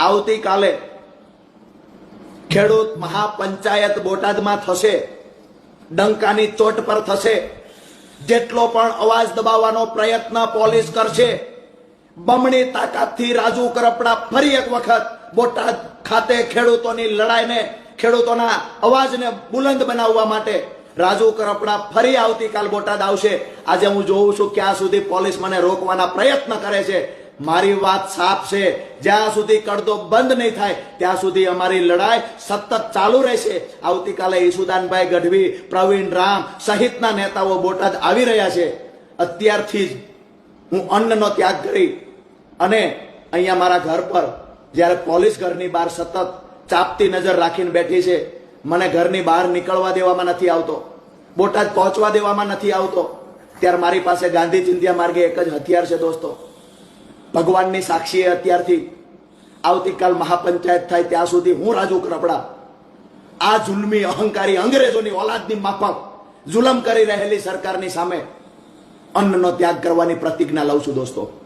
આવતીકાલે ખેડૂત મહાપંચાયત બોટાદમાં થશે, ડંકાની ચોટ પર થશે. જેટલો પણ અવાજ દબાવવાનો પ્રયત્ન પોલીસ કરશે, બમણી તાકાતથી રાજુ કરપડા ફરી એક વખત બોટાદ ખાતે ખેડૂતોની લડાઈને, ખેડૂતોના અવાજને બુલંદ બનાવવા માટે રાજુ કરપડા ફરી આવતીકાલ બોટાદ આવશે. આજે હું જોઉં છું ક્યાં સુધી પોલીસ મને રોકવાના પ્રયત્ન કરે છે. મારી વાત સાફ છે, જ્યાં સુધી કડદો બંધ નહીં થાય ત્યાં સુધી અમારી લડાઈ સતત ચાલુ રહેશે. આવતીકાલે ઈસુદાનભાઈ ગઢવી, પ્રવીણ રામ સહિતના નેતાઓ બોટાદ આવી રહ્યા છે. અત્યારથી જ હું અન્નનો ત્યાગ કરી અને અહીંયા મારા ઘર પર જ્યારે પોલીસ ઘરની બહાર સતત ચાપતી નજર રાખીને બેઠી છે, મને ઘરની બહાર નીકળવા દેવામાં નથી આવતો, બોટાદ પહોંચવા દેવામાં નથી આવતો, ત્યારે મારી પાસે ગાંધી ચિંધ્યા માર્ગે એક જ હથિયાર છે દોસ્તો. ભગવાનની સાક્ષીએ અત્યારથી આવતીકાલ મહાપંચાયત થાય ત્યાં સુધી હું રાજુ કરપડા આ જુલ્મી અહંકારી અંગ્રેજોની ઓલાદની માફક જુલમ કરી રહેલી સરકારની સામે અન્નનો ત્યાગ કરવાની પ્રતિજ્ઞા લઉં છું દોસ્તો.